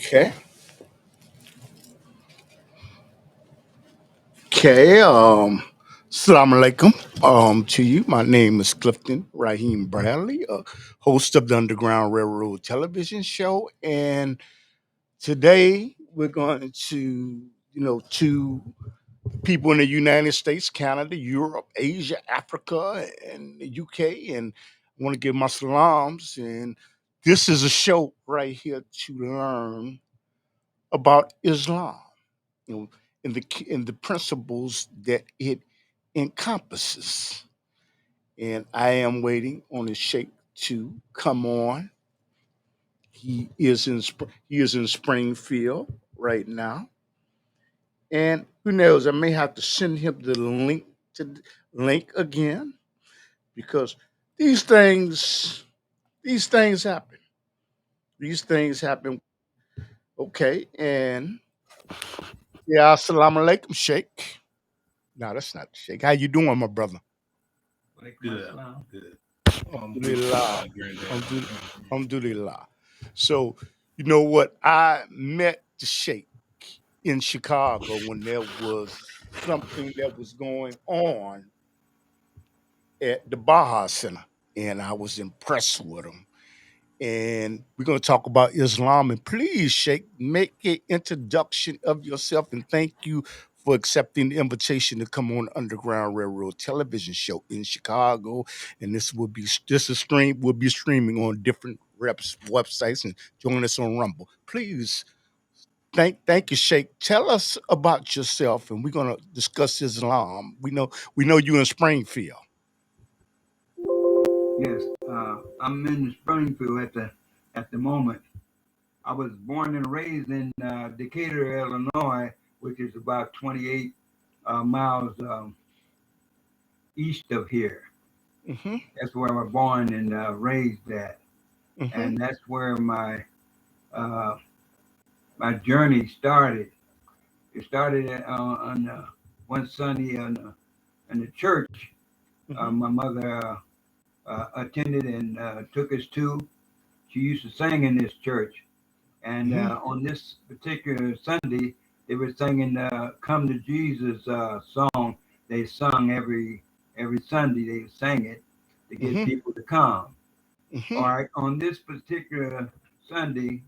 Okay. Okay. Assalamu alaikum. To you. My name is Clifton Raheem Bradley, host of the Underground Railroad television show. And today we're going to people in the United States, Canada, Europe, Asia, Africa, and the UK. And I want to give my salams. And this is a show right here to learn about Islam, you know, in the principles that it encompasses. And I am waiting on the Sheikh to come on. He is in Springfield right now, and who knows? I may have to send him the link again because these things these things happen. These things happen. Okay, and yeah, assalamu alaikum, Sheikh. No, that's not the Sheikh. How you doing, my brother? Good, good. Good. Alhamdulillah. Granddad. Alhamdulillah. Alhamdulillah. So, you know what? I met the Sheikh in Chicago when there was something that was going on at the Baja Center, and I was impressed with him. And we're going to talk about Islam. And please, Sheikh, make an introduction of yourself and thank you for accepting the invitation to come on Underground Railroad television show in Chicago. And this is stream will be streaming on different websites and join us on Rumble. Please, thank you, Sheikh. Tell us about yourself, and we're gonna discuss Islam. We know you in Springfield. Yes, I'm in Springfield at the moment. I was born and raised in Decatur, Illinois, which is about 28 miles east of here. Mm-hmm. That's where I was born and raised at, Mm-hmm. and that's where uh, my journey started. It started on one Sunday in the church. Mm-hmm. My mother attended and took us to. She used to sing in this church, and Mm-hmm. on this particular Sunday, they were singing "Come to Jesus" song. They sung every Sunday. They sang it to get Mm-hmm. people to come. All Mm-hmm. right. On this particular Sunday,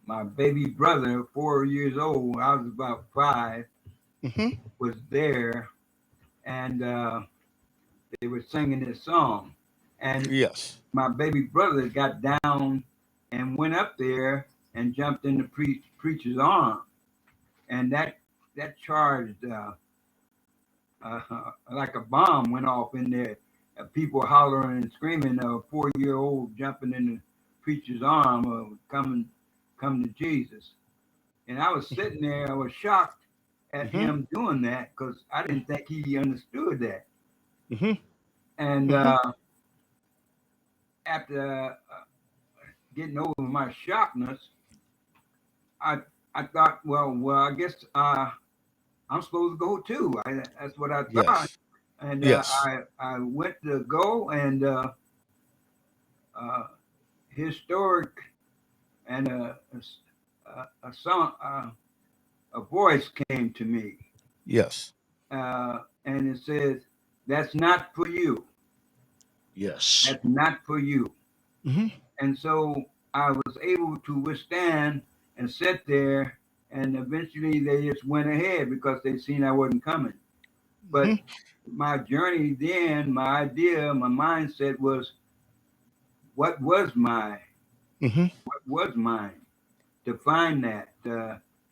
my baby brother, 4 years old, I was about five, Mm-hmm. was there, and they were singing this song. And Yes. my baby brother got down and went up there and jumped in the preacher's arm, and that charged like a bomb went off in there. People hollering and screaming. A 4 year old jumping in the preacher's arm, come to Jesus. And I was sitting there. I was shocked at Mm-hmm. him doing that because I didn't think he understood that. Mm-hmm. And Mm-hmm. after getting over my shockness, I I thought, well, I guess I'm supposed to go too. That's what I thought, Yes. and Yes. I went to go, and uh, historic and a song, a voice came to me, Yes. and it says, "That's not for you. Yes. That's not for you." Mm-hmm. And so I was able to withstand and sit there, and eventually they just went ahead because they seen I wasn't coming. But Mm-hmm. my journey then, my idea, my mindset was what was my Mm-hmm. what was mine to find that.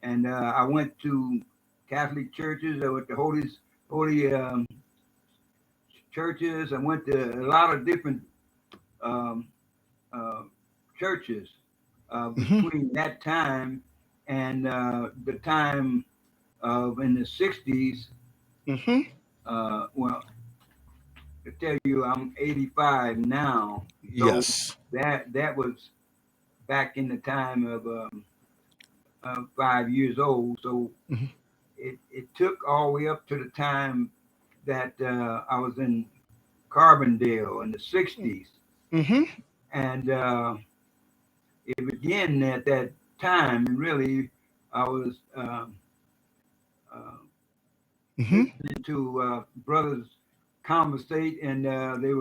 And I went to Catholic churches. I went to holy churches. I went to a lot of different um, uh, churches Mm-hmm. between that time and the time of in the 60s. Mm-hmm. Well, to tell you, I'm 85 now, so Yes. that was back in the time of 5 years old. So Mm-hmm. it took all the way up to the time that I was in Carbondale in the 60s, Mm-hmm. and it began at that time, and really, I was Mm-hmm. listening to brothers conversate, and they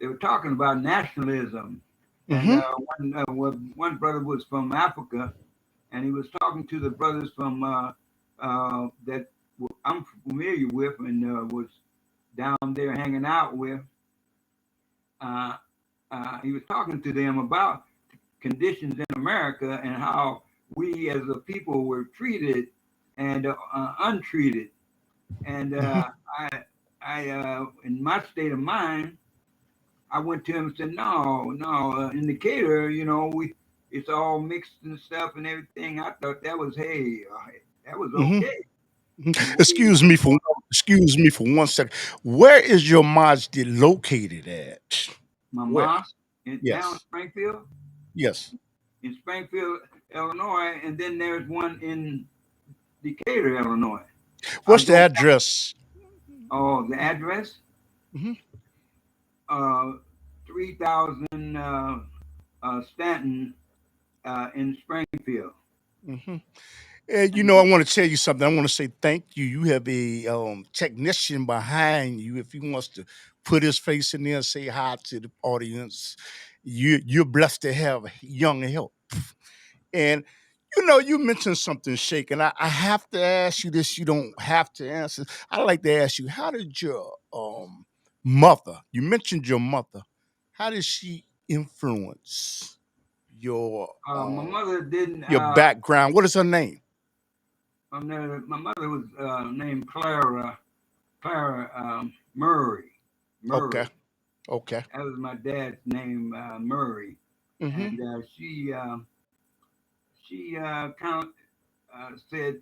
were talking about nationalism. And Mm-hmm. one brother was from Africa, and he was talking to the brothers from that I'm familiar with, and was down there hanging out with. Uh, he was talking to them about conditions in America and how we as a people were treated and untreated. And Mm-hmm. in my state of mind, I went to him and said, "No, no, in Decatur, it's all mixed and stuff and everything." I thought that was, hey, that was Mm-hmm. okay. The way Excuse what's me for going on, excuse me for 1 second. Where is your masjid located at? my Where? mosque down Yes. Yes. In Springfield, Illinois, and then there's one in Decatur, Illinois. I What's the go back. address? Oh, the address, Hmm. uh, 3000 Stanton in Springfield. Hmm. And And I want to tell you something. I want to say thank you. You have a technician behind you. If he wants to put his face in there and say hi to the audience, you're blessed to have young help. And you mentioned something, Sheikh, and I have to ask you this. You don't have to answer. I like to ask you, how did your mother? You mentioned your mother. How did she influence your my mother didn't. your background? What is her name? My mother was named Clara Murray. Okay. Murray. Okay. That was my dad's name, Murray. Mm-hmm. And she kind of said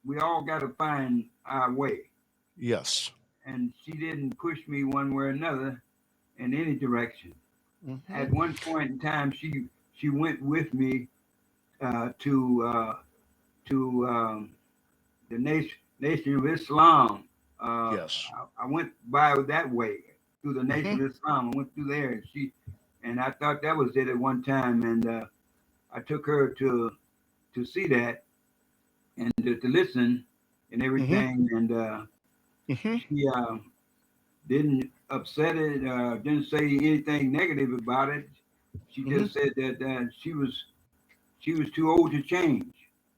we all got to find our way. Yes. And she didn't push me one way or another in any direction. Mm-hmm. At one point in time, she went with me to the nation of Islam. Yes. I went by that way through the Mm-hmm. nation of Islam. I went through there, and I thought that was it at one time, and I took her to see that and to listen and Mm-hmm. everything, and Mm-hmm. she didn't upset it, didn't say anything negative about it. She Mm-hmm. just said that she was too old to change,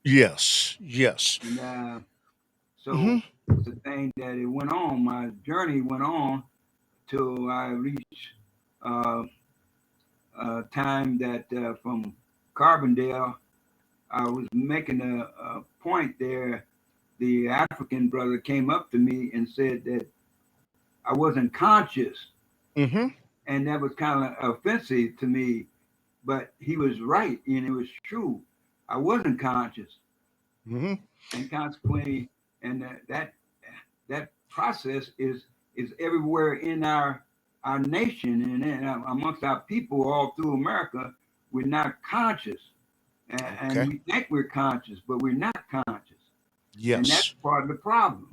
Yes. Yes. and Mm-hmm. so it's a thing that it went on. My journey went on till I reached uh, a time that from Carbondale, I was making a point there. The African brother came up to me and said that I wasn't conscious, Mm-hmm. and that was kind of offensive to me. But he was right, and it was true. I wasn't conscious, Mm-hmm. and consequently, and that process is everywhere in our nation and amongst our people all through America. We're not conscious, and Okay. we think we're conscious, but we're not conscious, and that's Yes. part of the problem.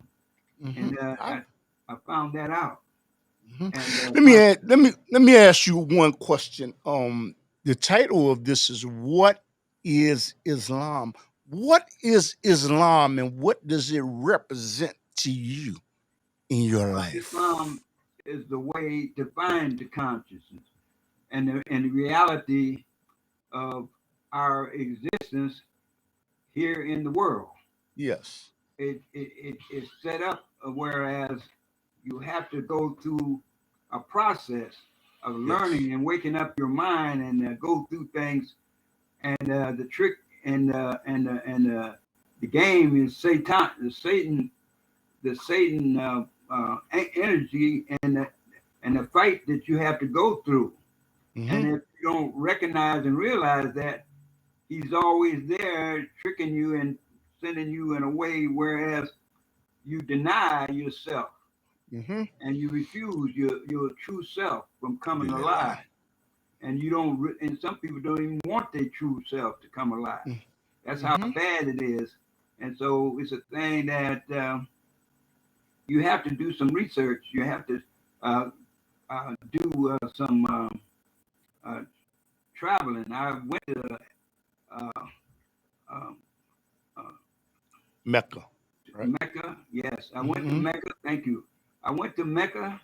Mm-hmm. And I found that out, Mhm. and Let me ask you one question. The title of this is "What is Islam?" What is Islam, and what does it represent to you in your life? Islam is the way to find the consciousness and the reality of our existence here in the world. Yes. It's set up whereas you have to go through a process of Yes. learning and waking up your mind and go through things. And the trick and the game is the Satan energy and the fight that you have to go through. And Mm-hmm. if you don't recognize and realize that, he's always there tricking you and sending you in a way, whereas you deny yourself Mm-hmm. and you refuse your true self from coming Really alive. lie. And you don't, and some people don't even want their true self to come alive. That's how Mm-hmm. bad it is. And so it's a thing that you have to do some research. You have to do some. Uh, traveling. I went to uh, um, uh, Mecca, right? Mecca. Yes, I went to Mm-hmm. Mecca. Thank you. I went to Mecca,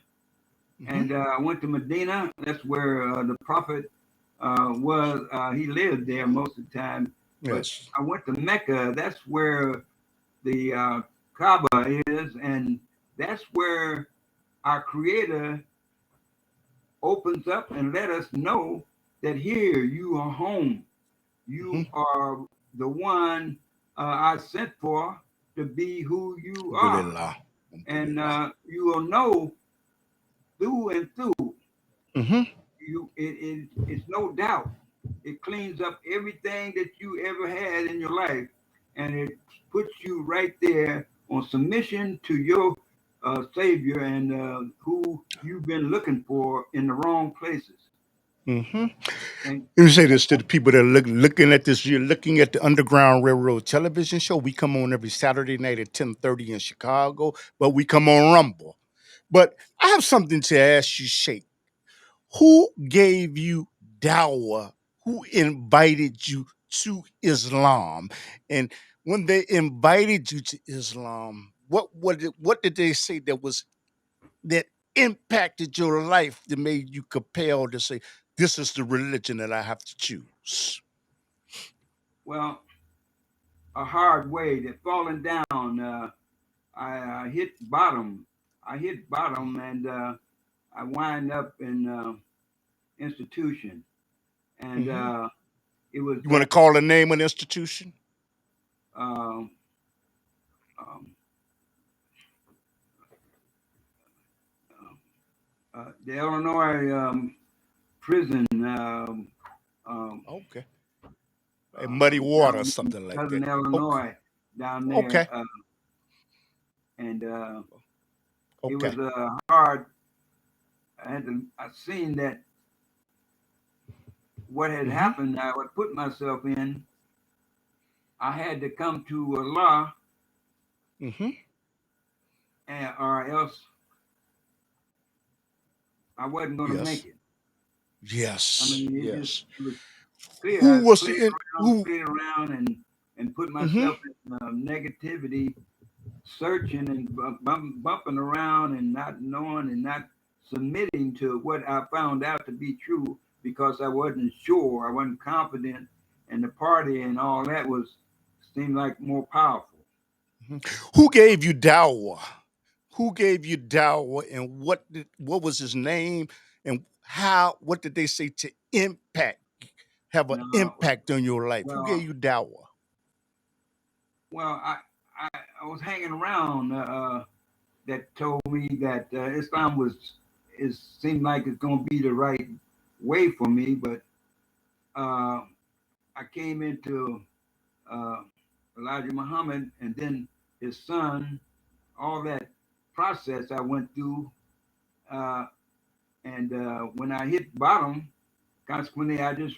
Mm-hmm. and I went to Medina. That's where the prophet was. He lived there most of the time. But Yes. I went to Mecca. That's where the Kaaba is, and that's where our Creator opens up and let us know that here you are home. You Mm-hmm. are the one I sent for to be who you are, Alhamdulillah. and Alhamdulillah. you will know through and through. Mm-hmm. It's no doubt. It cleans up everything that you ever had in your life, and it puts you right there on submission to your Savior and who you've been looking for in the wrong places. Mm-hmm. And Let me say this to the people that are looking at this. You're looking at the Underground Railroad television show. We come on every Saturday night at 10:30 in Chicago, but we come on Rumble. But I have something to ask you, Sheikh. Who gave you dawah? Who invited you to Islam? And when they invited you to Islam, what did they say that impacted your life that made you compelled to say, this is the religion that I have to choose? well, a hard way that falling down. I hit bottom. I hit bottom, and I wind up in institution. And Hmm. it was You want to that call the name of the institution? um, um, the Illinois prison. Okay. Like Muddy Water or Down in something like that. Southern Okay. Illinois, down there, Okay. and it Okay. was hard. I seen that what had Hmm. happened. I would put myself in. I had to come to Allah, Hmm. or else I wasn't going to make Yes. it. I Yes. mean, Yes. it was clear. I Who was played the in around, who? played around, and put Hmm. myself in negativity, searching and bumping around and not knowing and not submitting to what I found out to be true because I wasn't sure, I wasn't confident, and the party and all that was seemed like more powerful. Who gave you dawah? Who gave you dawah, and what was his name, and how? What did they say to have an No, impact on your life? Who gave well, you dawah? well, I, I was hanging around that told me that Islam was it seemed like it's going to be the right way for me, but uh, I came into uh, Elijah Muhammad and then his son, all that process I went through, uh, and when I hit bottom, consequently I just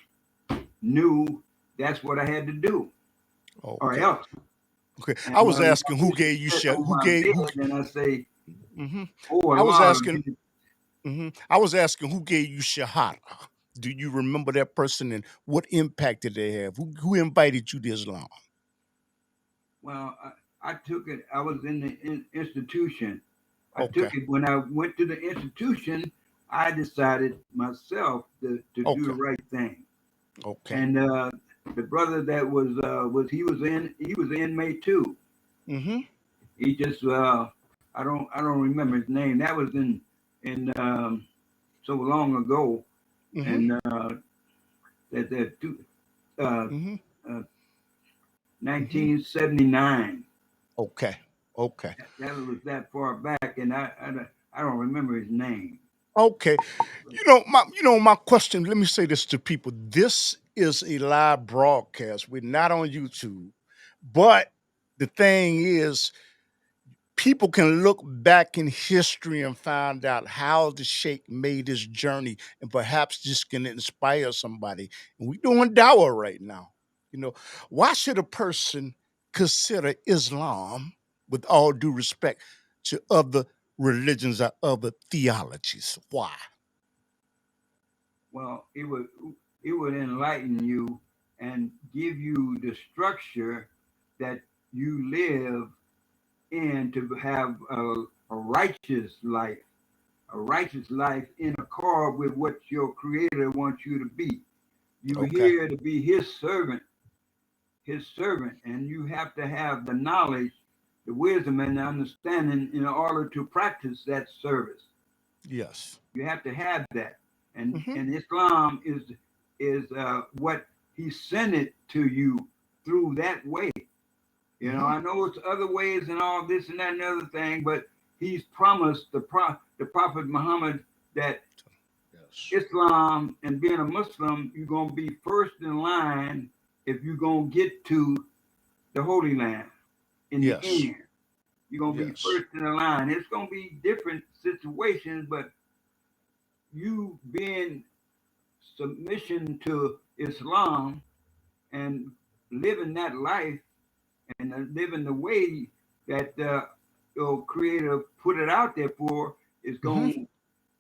knew that's what I had to do, or Okay. else. Okay. And I was I asking who used to gave you sit shit. on Who my gave who? bed and I say, Hmm. "Oh I was Allah, asking. I was asking who gave you shahada. Do you remember that person, and what impact did they have? Who invited you to Islam? well, I took it. I was in the institution. I Okay. took it when I went to the institution. I decided myself to do the Okay. right thing. Okay. And the brother that was he was an inmate too. Mm-hmm. He just I don't remember his name. That was in so long ago, Mm-hmm. and uh, Mm-hmm. uh, Mm-hmm. 1979. Okay. Okay. That was that far back, and I don't remember his name. Okay. My question, let me say this to people. This is a live broadcast. We're not on YouTube. But the thing is, people can look back in history and find out how the Sheikh made his journey, and perhaps this can inspire somebody. And we're doing dawah right now. You know, why should a person consider Islam, with all due respect to other religions or other theologies? Why? Well, it would enlighten you and give you the structure that you live in to have a righteous life, a righteous life in accord with what your Creator wants you to be. You're Okay. here to be His servant, and you have to have the knowledge, the wisdom, and the understanding in order to practice that service. Yes. You have to have that, Mm-hmm. and Islam is what He sent it to you through that way. You know, Mm-hmm. I know it's other ways and all this and that and other thing, but He's promised the Prophet Muhammad that Yes. Islam and being a Muslim, you're gonna be first in line if you're gonna get to the Holy Land in the Yes. end. You're gonna be Yes. first in the line. It's gonna be different situations, but you being submission to Islam and living that life and living the way that your Creator put it out there for is Mm-hmm. going to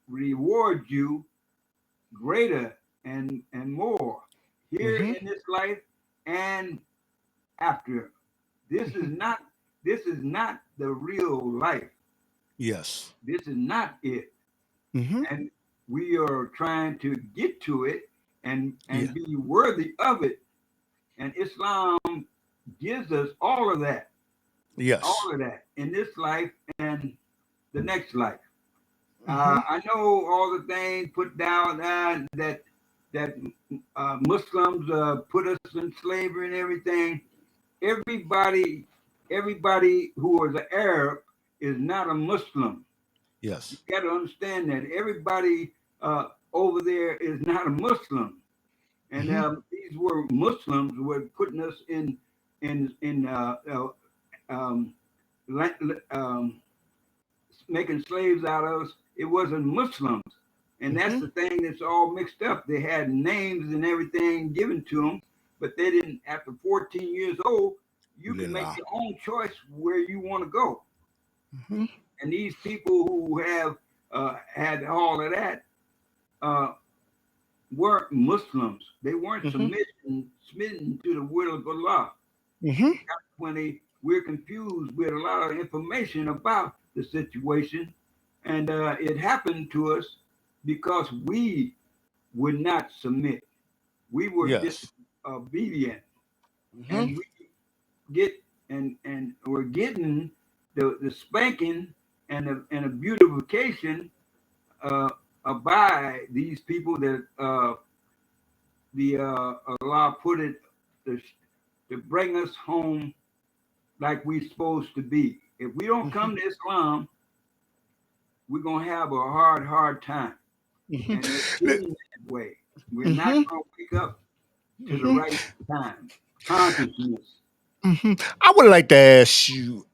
reward you greater and more here Mm-hmm. in this life and after. This is Mm-hmm. not this is not the real life. Yes. This is not it. Mm-hmm. And we are trying to get to it Yeah. and be worthy of it. And Islam gives us Yes. all of that in this life and the next life. Mm-hmm. I know all the things put down that Muslims put us in slavery and everything. Everybody, everybody who is an Arab is not a Muslim. You Yes. got to understand that everybody over there is not a Muslim, and Mm-hmm. these were Muslims were putting us in um, um, making slaves out of us. It wasn't Muslims. And that's Mm-hmm. the thing that's all mixed up. They had names and everything given to them, but they didn't, after 14 years old, you can make Alhamdulillah. your own choice where you want to go. Mm-hmm. And these people who have had all of that uh, weren't Muslims. They weren't Mm-hmm. submitting to the will of Allah. Mm-hmm. When we're confused with a lot of information about the situation, and it happened to us because we would not submit. We were Yes. disobedient, Mm-hmm. and we get and we're getting the spanking and the beautification uh, by these people that the Allah put it to, to bring us home like we're supposed to be. If we don't Mm-hmm. come to Islam, we're gonna have a hard time, and it's Mm-hmm. getting that way. We're not Mm-hmm. gonna wake up to the Mm-hmm. right time, consciousness. Hmm. I would like to ask you,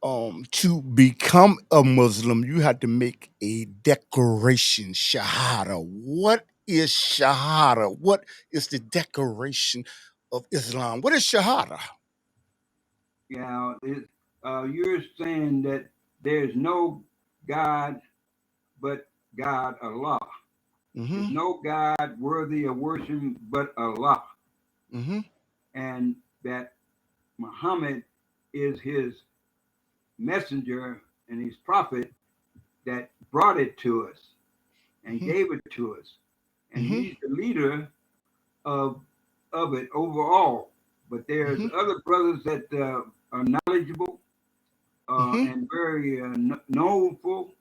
to become a Muslim, you have to make a declaration, Shahada. What is Shahada? What is the declaration of Islam? What is Shahada? You know, you're saying that there's no God but God Allah. There's Mm-hmm. no God worthy of worship but Allah, Mm-hmm. and that Muhammad is His messenger and His prophet that brought it to us and Mm-hmm. gave it to us, and Mm-hmm. He's the leader of of it overall. But there's Mm-hmm. other brothers that are knowledgeable Mm-hmm. and very knowful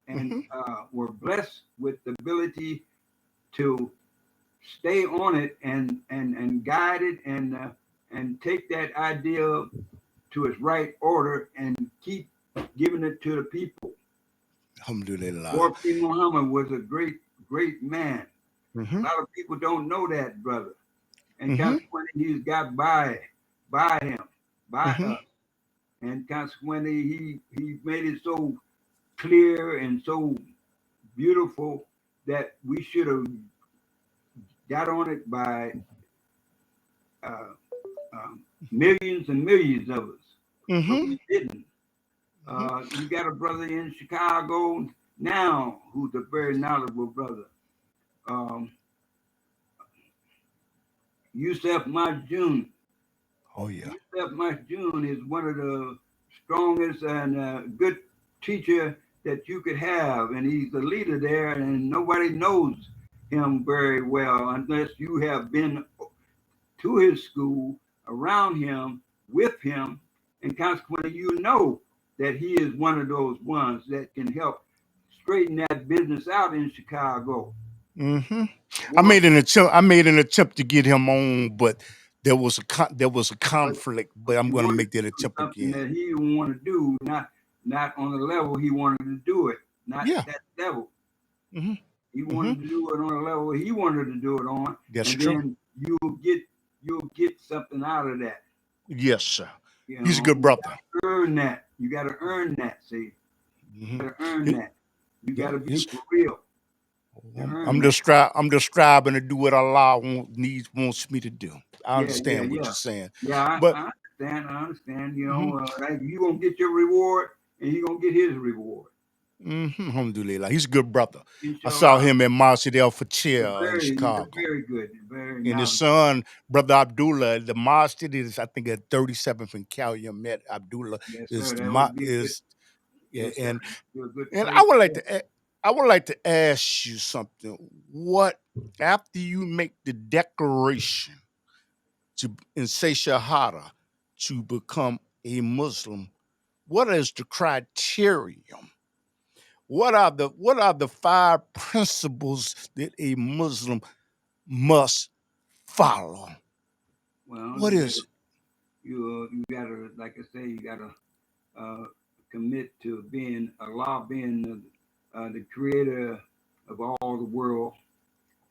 and Mm-hmm. were blessed with the ability to stay on it and guide it and take that idea to its right order and keep giving it to the people. Alhamdulillah. Prophet Muhammad was a great man. A Mm-hmm. lot of people don't know that, brother, and Mm-hmm. consequently he's got by him, by Mm-hmm. us, and consequently he made it so clear and so beautiful that we should have got on it by uh, millions and millions of us, but Mm-hmm. we didn't. You got a brother in Chicago now who's a very knowledgeable brother. Um, Yusef Majun. Oh yeah. Yusef Majun is one of the strongest and good teacher that you could have, and he's the leader there, and nobody knows him very well unless you have been to his school, around him, with him, and consequently, you know that he is one of those ones that can help straighten that business out in Chicago. Mm-hmm. Well, I made an attempt to get him on, but there was a but conflict. But I'm you going to wanted make to that do attempt something again. that he didn't want to do, not on the level he wanted to do it, not Yeah. that level. Mm-hmm. He Mm-hmm. wanted to do it on a level he wanted to do it on, That's and true. then you'll get something out of that. Yes, sir. You He's a know, good you brother. gotta earn that. You gotta earn that. See, Mm-hmm. you gotta earn It, that. You yeah. gotta be for real to earn that. I'm just striving to do what Allah wants me to do. I Yeah, yeah, understand what yeah. you're saying, Yeah, but I understand. I understand. You mm-hmm, know, like you gonna get your reward, and he gonna get his reward. mm-hmm, alhamdulillah, he's a good brother. I saw Inshallah. him at Masjid El Fatih in That's Chicago. very good. Very And his knowledgeable. son, brother Abdullah, the masjid is I think at 37th and Calumet. Abdullah Yes, is sir. the That would be a good. is yeah, Yes, sir. Be a good and place. I would like to ask you something. What after you make the declaration to and say shahada to become a Muslim, what is the criterion? What are the five principles that a Muslim must follow? Well, What is it? you gotta, like I say, you gotta uh, commit to being Allah, being the creator of all the world,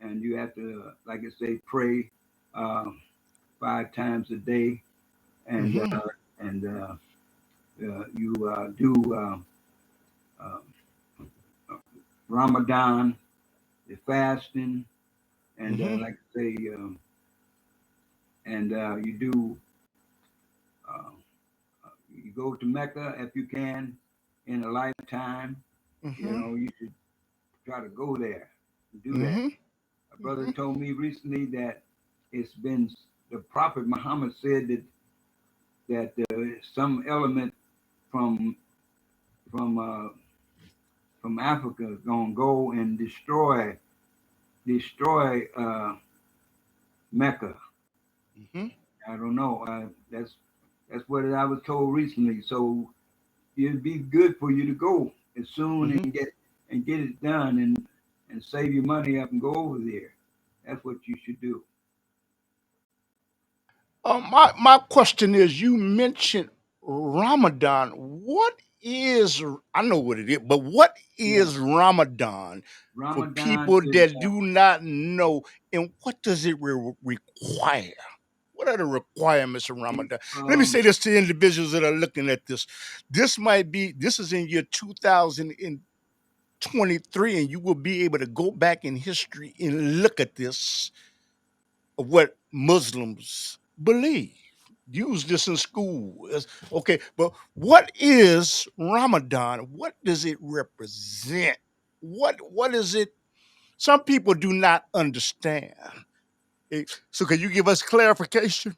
and you have to, like I say, pray uh, 5 times a day, and Mm-hmm. you do uh, Ramadan, the fasting, and Mm-hmm. like I say, and you do uh, you go to Mecca if you can in a lifetime. You Mm-hmm. know, you should try to go there and do that. Mm-hmm. A brother told me recently that it's been the Prophet Muhammad said that some element from from uh, from Africa is gonna go and destroy Mecca. Mm-hmm. I don't know. That's what I was told recently. So it'd be good for you to go as soon Mm-hmm. and get it done and save your money up and go over there. That's what you should do. My question is: you mentioned Ramadan. What is I know what it is, but what Yeah, is Ramadan for Ramadan people is that do not know, and what does it require? What are the requirements of Ramadan? Let me um, say this to individuals that are looking at this. This is in year 2023, and you will be able to go back in history and look at this of what Muslims believe. Use this in school. Okay, but what is Ramadan? What does it represent? What is it? Some people do not understand. So can you give us clarification?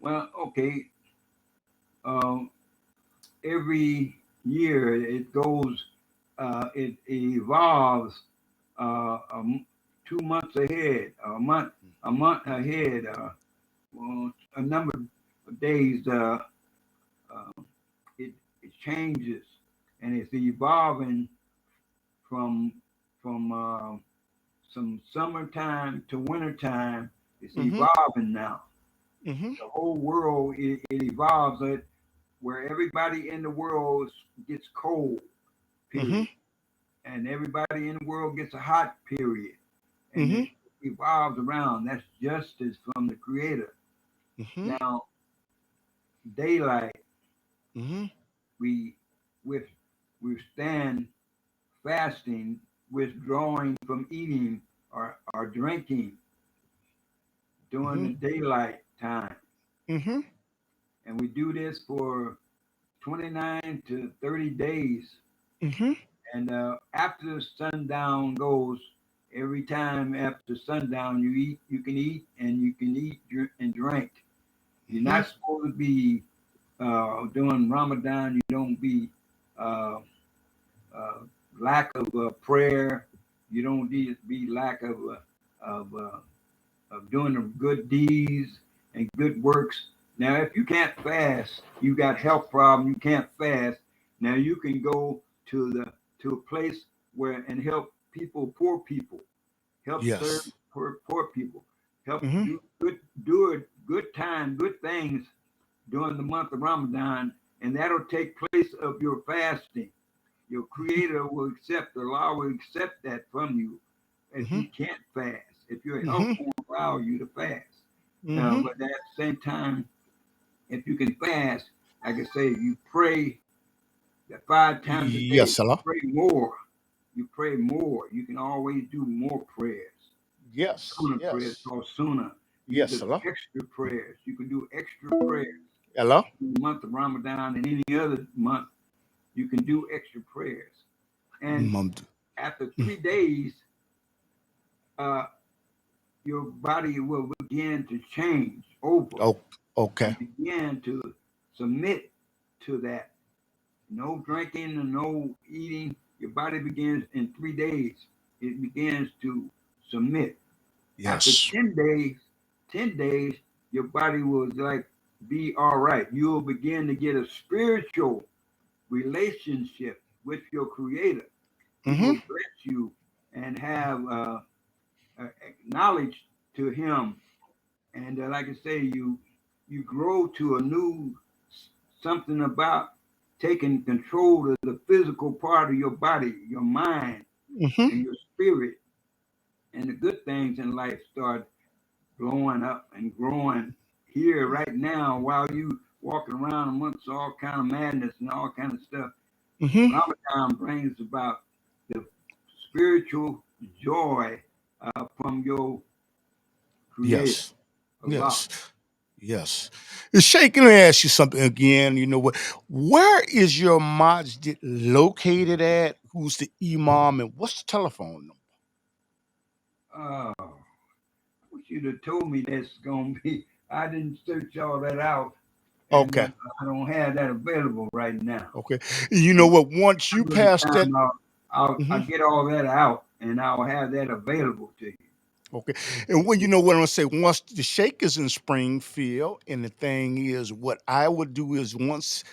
well, okay. Um, every year it goes, it evolves 2 months ahead, a month ahead, well, a number of days. Uh, it it changes and it's evolving from from some summertime to wintertime. It's Mm-hmm. evolving now. Mm-hmm. The whole world it evolves it where everybody in the world gets cold Mm-hmm. period, and everybody in the world gets a hot period, and Mm-hmm. it evolves around. That's justice from the Creator. Mm-hmm. Now, daylight, Mm-hmm. we with we stand fasting, withdrawing from eating or drinking during Mm-hmm. the daylight time. Mm-hmm. And we do this for 29 to 30 days. Mm-hmm. And after sundown goes, every time after sundown, you can eat, and you can eat and drink. You're Hmm. not supposed to be during Ramadan. You don't be uh, uh, lack of prayer. You don't be lack of, uh, of doing the good deeds and good works. Now, if you can't fast, you got health problem. You can't fast. Now you can go to a place where and help people, poor people, help serve Yes. poor people, help Hmm. good time, good things during the month of Ramadan, and that'll take place of your fasting. Your Creator will accept, Allah will accept that from you if Hmm. you can't fast, if your health Hmm. won't allow you to fast. Hmm. But at the same time, if you can fast, like I say, you pray 5 times a day. Yes, Allah. Pray more. You pray more. You can always do more prayers. Yes. Sunnah prayers Yes. called sunnah. These Yes, are Allah. extra prayers. You can do extra prayers Allah. in the month of Ramadan and any other month. You can do extra prayers. And Mumd. after 3 days, uh, your body will begin to change over Oh, okay. and begin to submit to that. No drinking and no eating. Your body begins in 3 days. It begins to submit. After Yes. 10 days, your body will like be all right. You will begin to get a spiritual relationship with your Creator. He Hmm. will bless you and have knowledge to Him, and like I say, you grow to a new something about taking control of the physical part of your body, your mind, Hmm. and your spirit, and the good things in life start blowing up and growing here right now while you walking around amongst all kind of madness and all kind of stuff. Hmm. Ramadan brings about the spiritual joy from your Creator, Yes. Allah. Yes. Yes. Sheikh, let me ask you something again. You know what? Where is your masjid located at? Who's the imam and what's the telephone number? I wish you'd have told me that's gonna be. I didn't search all that out, and Okay. I don't have that available right now. Okay. You know Um, what? Once you Another pass that, time, mhm, I'll get all that out, and I'll have that available to you. okay. And when you know what I'm gonna say, once the Sheikh is in Springfield, and the thing is, what I would do is once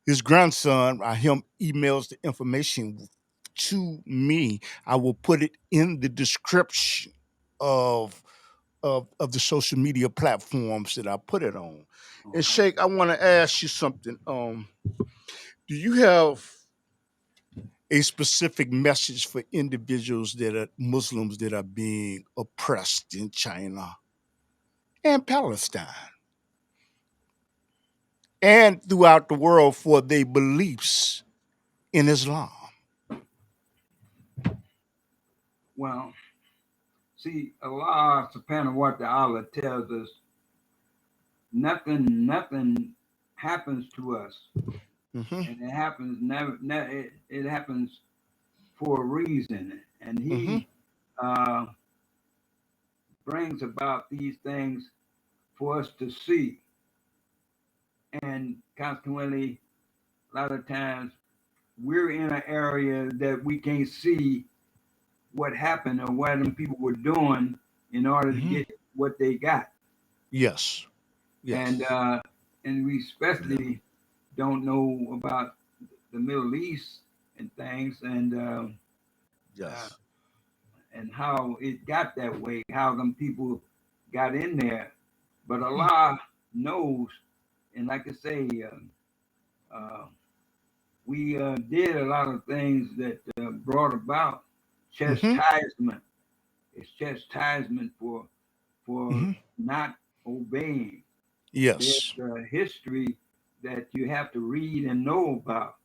his grandson, him emails the information to me, I will put it in the description of of the social media platforms that I put it on. All And right. Sheikh, I want to ask you something. Do you have a specific message for individuals that are Muslims that are being oppressed in China and Palestine and throughout the world for their beliefs in Islam? Well, see, Allah Subhanahu wa Taala tells us nothing happens to us, Hmm. and it happens never. It happens for a reason, and Hmm. He uh, brings about these things for us to see, and consequently, a lot of times we're in an area that we can't see what happened or what them people were doing in order to Hmm. get what they got, Yes. and Yes. uh, and we Yeah. especially don't know about the Middle East and things, uh, Yes. and how it got that way, how them people got in there. But Hmm. Allah knows, and like I say, uh, we did a lot of things that brought about Hmm. chastisement. It's chastisement for Hmm. not obeying. There's Yes. a history that you have to read and know about,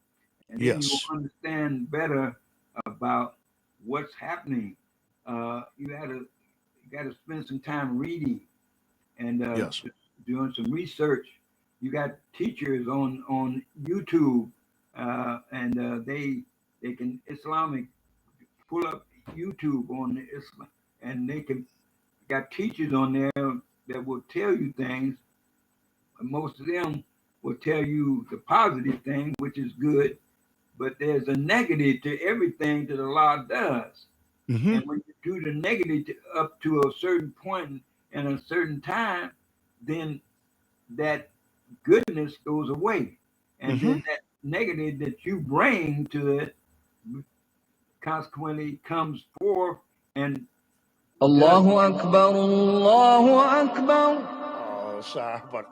and then you will Yes. understand better about what's happening. You got to spend some time reading and Yes. doing some research. You got teachers on YouTube, and they can Islamic pull up YouTube on the Islam, and they can got teachers on there that will tell you things. And most of them will tell you the positive thing, which is good, but there's a negative to everything that Allah does. Mm-hmm. And when you do the negative up to a certain point and a certain time, then that goodness goes away. And Mm-hmm. then that negative that you bring to it consequently comes forth and does. الله أكبر الله أكبر Oh, sorry, but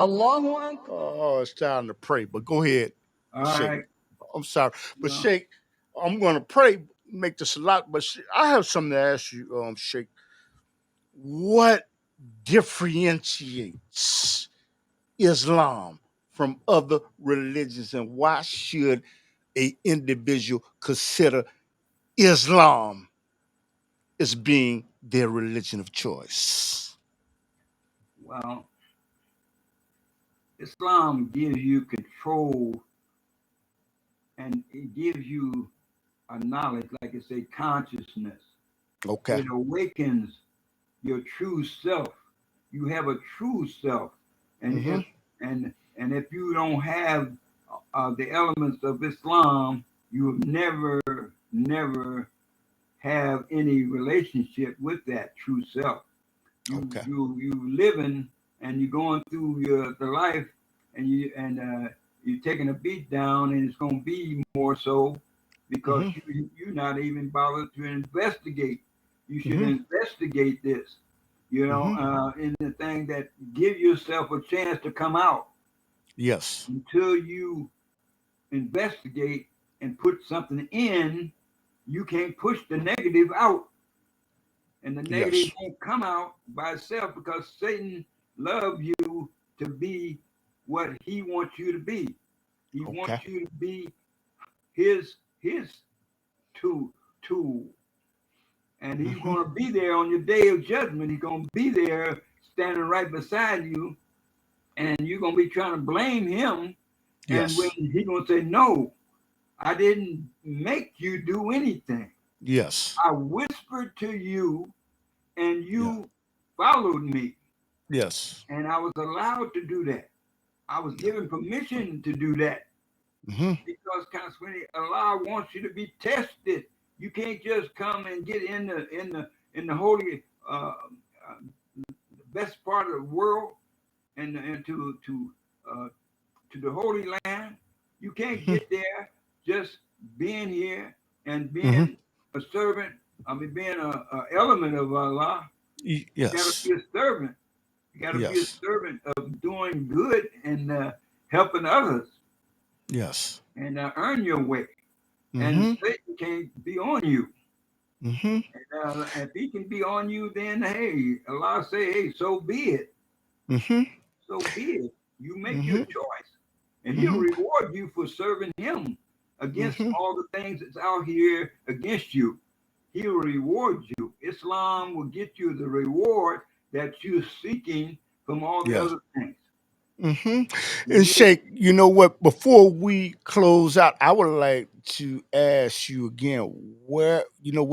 الله أكبر. oh, it's time to pray. But go ahead, All Sheikh. right. I'm sorry, You but know, Sheikh, I'm gonna pray. Make this a lot, but I have something to ask you, Sheikh. What differentiates Islam from other religions, and why should a individual consider Islam as being their religion of choice? well, Islam gives you control and it gives you a knowledge, like I say, consciousness. Okay. It awakens your true self. You have a true self, and Mm-hmm. and if you don't have the elements of Islam, you will never have any relationship with that true self. Okay. You living and you're going through the life, and you're taking a beat down, and it's going to be more so because Mm-hmm. you're not even bothered to investigate. You should Mm-hmm. investigate this, Mm-hmm. in the thing that give yourself a chance to come out. Yes. Until you investigate and put something in, you can't push the negative out, and the negative Yes. won't come out by itself because Satan loves you to be what he wants you to be. He wants Okay. you to be his tool, and he's Mm-hmm. going to be there on your day of judgment. He's going to be there standing right beside you, and you're going to be trying to blame him. And when Yes. he's going to say, "No, I didn't make you do anything. Yes. I whispered to you, and Yeah. you followed me." Yes. And I was allowed to do that. I was Yeah. given permission to do that Mm-hmm. because consequently, Allah wants you to be tested. You can't just come and get in the holy best part of the world and to the holy land. You can't Mm-hmm. get there just being here and Mm-hmm. being a servant. I mean, being a element of Allah. You got to Yes. be a servant. You got to be a Yes. servant of doing good and helping others Yes. and earn your way. And Mm-hmm. Satan can't be on you. Mm-hmm. And if he can be on you, then hey, Allah say, hey, so be it. Mm-hmm. So be it. You make your Mm-hmm. choice, and He'll Mm-hmm. reward you for serving Him against Mm-hmm. all the things that's out here against you. He'll reward you. Islam will get you the reward that you're seeking from all the Yes. other things. Mm-hmm. And And you, Sheikh, you know what? Before we close out, I would like to ask you again, where you know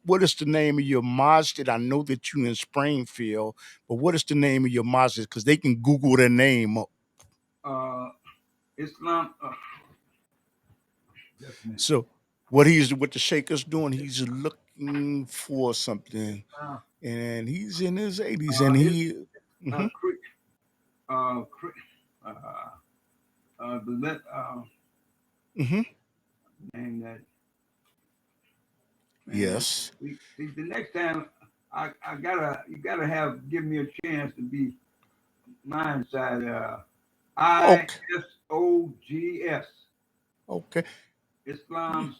what is the name of your masjid? I know that you in Springfield, but what is the name of your masjid? Because they can Google their name up. uh, Islam. Just a minute. So what the Sheikh is doing, he's looking for something, Uh, and he's in his 80s, and it's he. uh, Hmm. uh, uh, the Hmm. name that man. Yes. See, the next time I gotta you gotta give me a chance to be mine side. Okay. ISOGS Okay. Islam's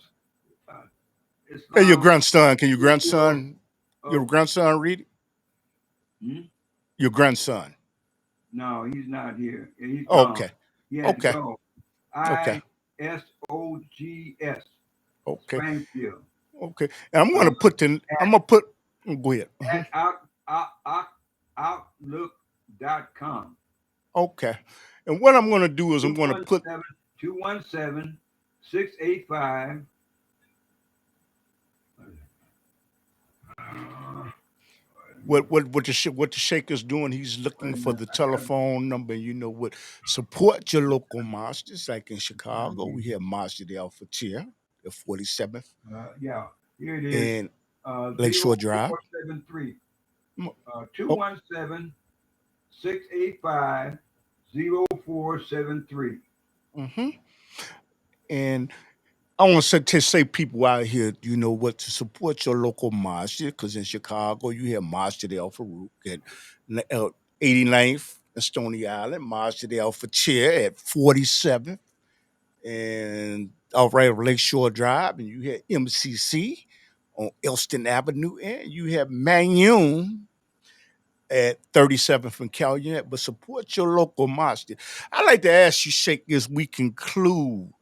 uh, Hey, your Islam grandson. Can School your of grandson read it? hmm? Your grandson. No, he's not here. He's gone. Okay. He had to Okay. go. Okay. ISOGS Okay. Springfield. Okay. And I'm Uh, gonna put the. I'm gonna put. Go ahead. at outlook.com. Okay. And what I'm gonna do is I'm gonna put. 217 217 685 What the Sheikh is doing? He's looking for the telephone number. You know what? Support your local mosques. Like in Chicago, we have Masjid Al Fatir, the 47th, Yeah, here it is. and Lakeshore Drive. 0473 Mm, Oh, 217 685 0473. hmm and I want to say people out here, you know what, to support your local masjid, because in Chicago you have Masjid Al Farouk at 89th and Stony Island, Masjid Al Fatir at 47th, and right Lakeshore Drive, and you have MCC on Elston Avenue, and you have Manyun at 37th and Calumet, but support your local masjid. I'd like to ask you, Sheikh, as we conclude,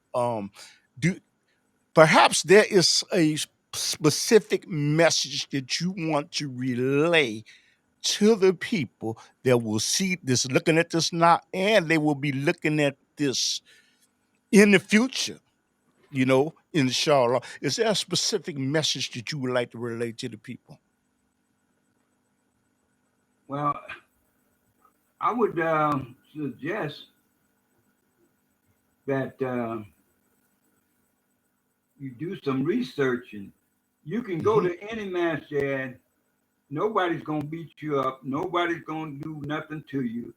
do perhaps there is a specific message that you want to relay to the people that will see this, looking at this now, and they will be looking at this in the future, inshallah. Is there a specific message that you would like to relay to the people? Well, I would suggest that you do some researching. You can go Hmm. to any masjid. Nobody's gonna beat you up. Nobody's gonna do nothing to you.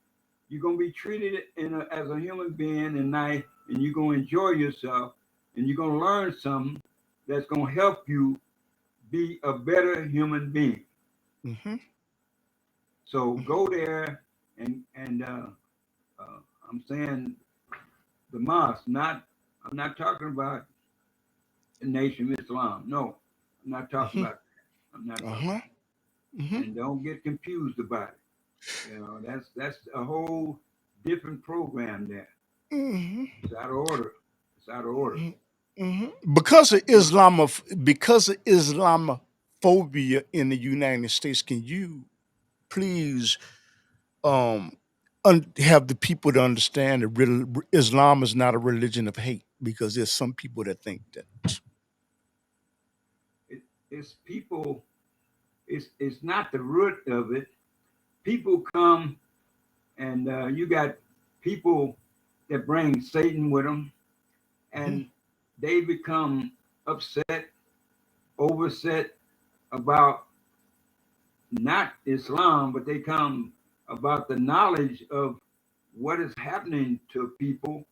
You're gonna be treated as a human being and nice, and you're gonna enjoy yourself, and you're gonna learn something that's gonna help you be a better human being. Hmm. So Hmm. go there and I'm saying the mosque. Not I'm not talking about the Nation of Islam. No, I'm not talking Hmm. about that. I'm not talking. Uh-huh. Hmm. And don't get confused about it. That's a whole different program there. Hmm. It's out of order. It's out of order. Hmm. Because of Islamophobia in the United States, can you please um have the people to understand that Islam is not a religion of hate, because there's some people that think that. It's people. It's not the root of it. People come and you got people that bring Satan with them, Mhm. and they become upset, overset about not Islam, but they come about the knowledge of what is happening to people,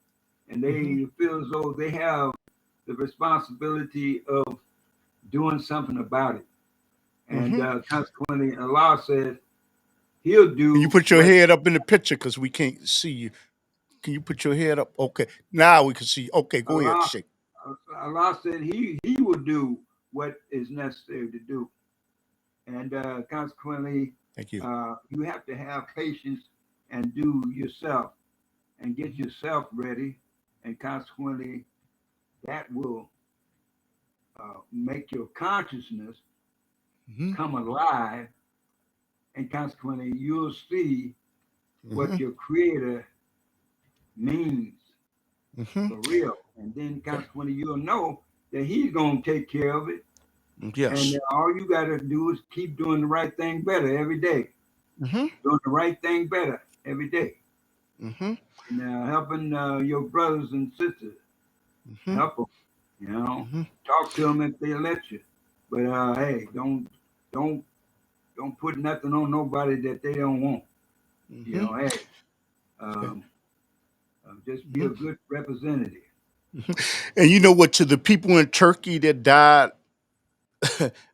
and Mhm. they feel as though they have the responsibility of doing something about it. And Mhm. consequently, Allah says He'll Can you do put your what head up in the picture, because we can't see you? Can you put your head up? Okay, now we can see you. Okay, go ahead, Allah Sheikh. Allah said He will do what is necessary to do, and consequently, Thank you. you have to have patience and do yourself and get yourself ready, and consequently, that will make your consciousness Mhm. come alive, and consequently, you'll see what Mhm. your Creator means Mhm. for real, and then Okay. consequently, you'll know that He's gonna take care of it. And Yes. all you got to do is keep doing the right thing better every day, Mhm. doing the right thing better every day, Mhm. and helping your brothers and sisters. Mhm. Help them, you know. Mhm. Talk to them if they let you, but hey, don't don't put nothing on nobody that they don't want. Mhm. Hey, Okay. um, just be a Mhm. good representative. Mhm. And you know what? To the people in Turkey that died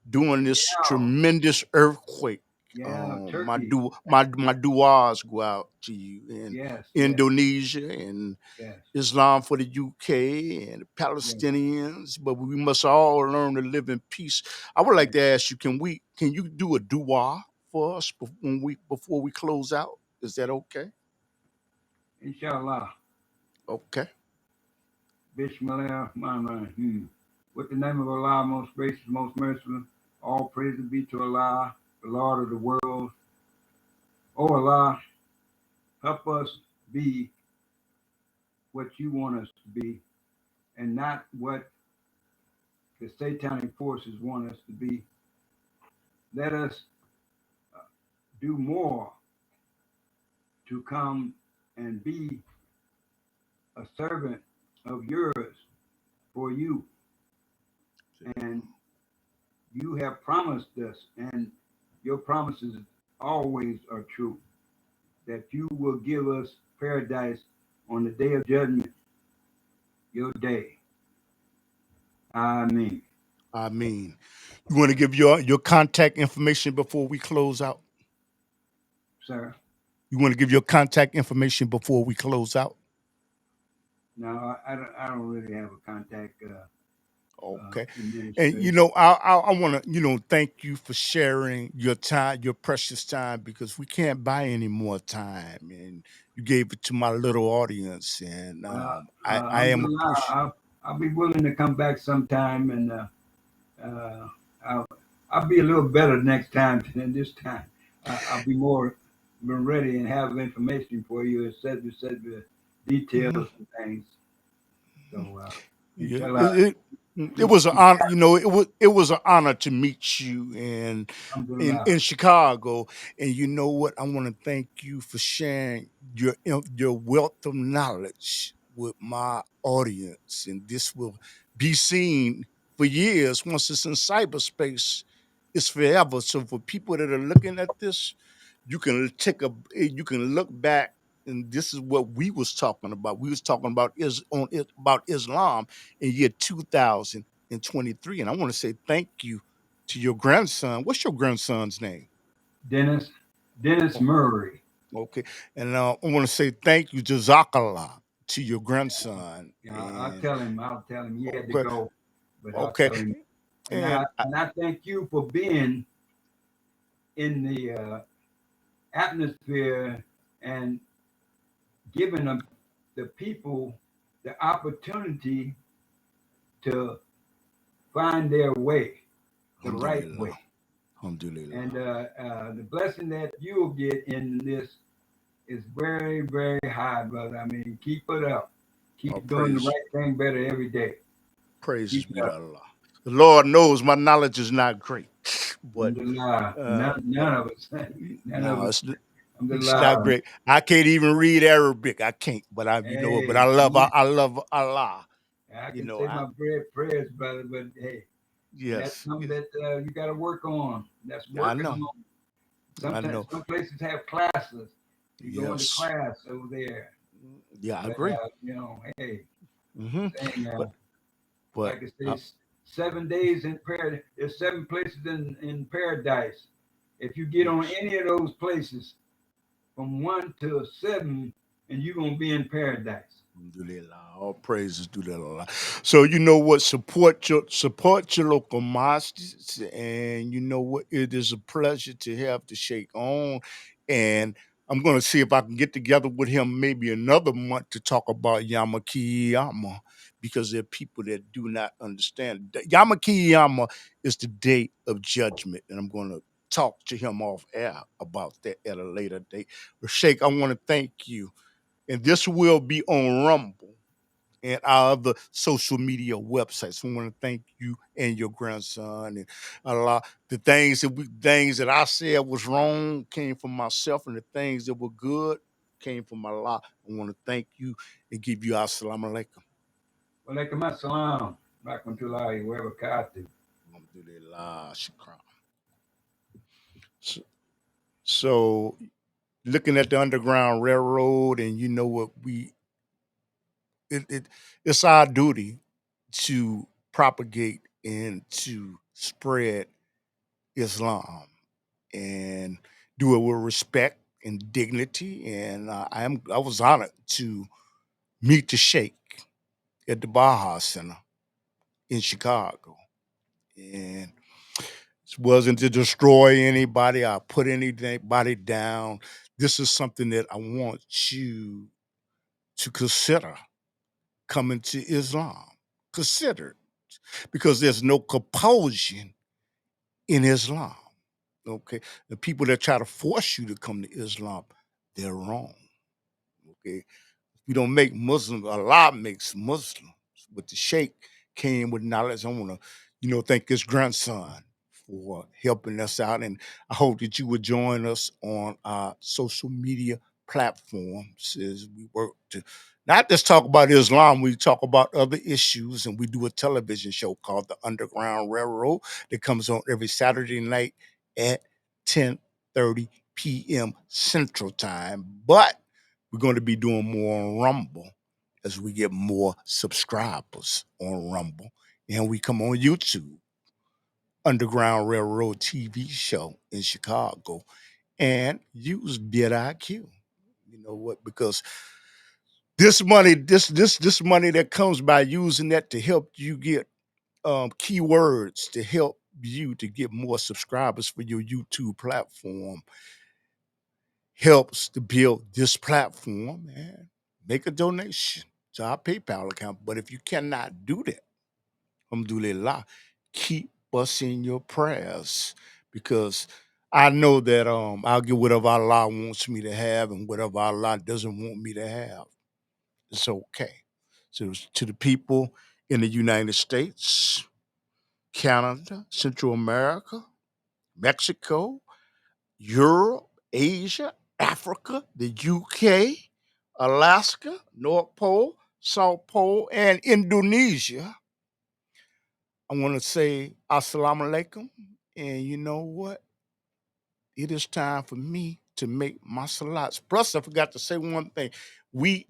during this Yeah, tremendous earthquake, yeah, my Turkey. du my duas go out to you in Yes, yes, Indonesia and yes, Islam for the UK and the yes, Palestinians, but we must all learn to live in peace. I would like yes. to ask you, can you do a dua for us before we close out? Is that okay? Inshallah. Okay. Bismillah Rahim. With the name of Allah, most gracious, most merciful, all praise be to Allah, the Lord of the world. Oh Allah, help us be what you want us to be and not what the satanic forces want us to be. let us do more to come and be a servant of yours for you. And you have promised us, and your promises always are true, that you will give us paradise on the day of judgment, your day. Amen. I mean, you want to give your contact information before we close out? Sir. You want to give your contact information before we close out? No, I don't really have a contact Okay. And administration. I want to thank you for sharing your time, your precious time, because we can't buy any more time, and you gave it to my little audience, and I am Alhamdulillah, appreciative. I'll be willing to come back sometime, and uh, I'll, I'll be a little better next time than this time. I'll be more ready and have information for you, etc., details Mhm. and things. So, Yeah, inshallah, it was an honor. It was an honor to meet you in alhamdulillah. Chicago. And you know what? I want to thank you for sharing your wealth of knowledge with my audience, and this will be seen for years. Once it's in cyberspace, it's forever. So for people that are looking at this, you can look back, and this is what we was talking about. We was talking about about Islam in year 2023. And I want to say thank you to your grandson. What's your grandson's name? Dennis, Dennis Oh, Murray. okay. And I want to say thank you, Jazakallah, to your grandson. Yeah, And I'll tell him he had to okay, go, but I'll okay. tell him. And And I thank you for being in the atmosphere and giving them, the people the opportunity to find their way, the right Alhamdulillah. way. Alhamdulillah. And the blessing that you'll get in this is very, very high, brother. I mean, keep it up. All Keep doing the praise. right thing better every day. Praises Keep be it to up. Allah. The Lord knows my knowledge is not great, but Alhamdulillah. uh, None but of us. None of no, us. it's not Alhamdulillah. great. I can't even read Arabic. I can't, but but Hey, I love Allah. I You can know, say I my prayers, brother, but hey, that's yes, something yes, that you got to work on. That's I working know, on. I Sometimes know. some places have classes. You go into Yes, class over there, yeah, I but agree. hey, Hmm. saying But but like I say, 7 days in paradise. There's 7 places in paradise. If you get on yes. any of those places from 1 to 7, and you're gonna be in paradise. Alhamdulillah. All praises to the Allah. So you know what? Support your local mosques, and you know what? It is a pleasure to have the Sheikh on, and I'm going to see if I can get together with him maybe another month to talk about Yamakiyama, because there are people that do not understand. Yamakiyama is the day of judgment, and I'm going to talk to him off air about that at a later date. But Sheikh, I want to thank you, and this will be on Rumble and our other social media websites. I want to thank you and your grandson, and a lot the things that I said was wrong came from myself, and the things that were good came from Allah. I want to thank you and give you assalamu alaikum. Walaikum assalam. Rahmatullahi wa barakatuh. Alhamdulillah, shukran. So, so looking at the Underground Railroad, and you know what it's our duty to propagate and to spread Islam and do it with respect and dignity. And I was honored to meet the Sheikh at the Baja Center in Chicago, and it wasn't to destroy anybody. I put anybody down. This is something that I want you to consider coming to Islam. Consider it, because there's no compulsion in Islam. Okay, the people that try to force you to come to Islam, they're wrong. Okay, we don't make Muslims. Allah makes Muslims, but the Sheikh came with knowledge. I want to, thank his grandson for helping us out. And I hope that you would join us on our social media platforms as we work to not just talk about Islam, we talk about other issues. And we do a television show called The Underground Railroad that comes on every Saturday night at 10:30 p.m. Central Time. But we're going to be doing more on Rumble as we get more subscribers on Rumble. And we come on YouTube, Underground Railroad TV show in Chicago, and use vidIQ. You know what? Because this money, this money that comes by using that to help you get keywords to help you to get more subscribers for your YouTube platform helps to build this platform, and make a donation to our PayPal account. But if you cannot do that, alhamdulillah, keep us in your prayers, because I know that I'll get whatever Allah wants me to have, and whatever Allah doesn't want me to have, it's okay. So to the people in the United States, Canada, Central America, Mexico, Europe, Asia, Africa, the UK, Alaska, North Pole, South Pole, and Indonesia, I want to say assalamu alaikum. And you know what? It is time for me to make my salats. Plus, I forgot to say one thing. We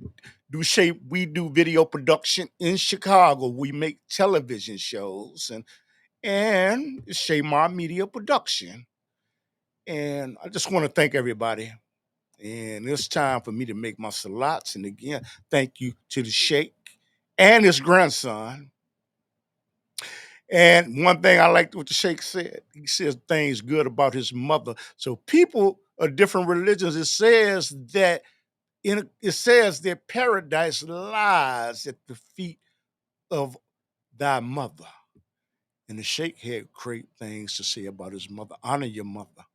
we do video production in Chicago. We make television shows, and it's Shaymar Media Production. And I just want to thank everybody. And it's time for me to make my salats. And again, thank you to the Sheikh and his grandson. And one thing I liked what the Sheikh said, he says things good about his mother. So people of different religions, it says that paradise lies at the feet of thy mother. And the Sheikh had great things to say about his mother. Honor your mother.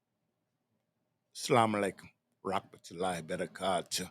Assalamu alaikum. Rahmatullahi barakatuh.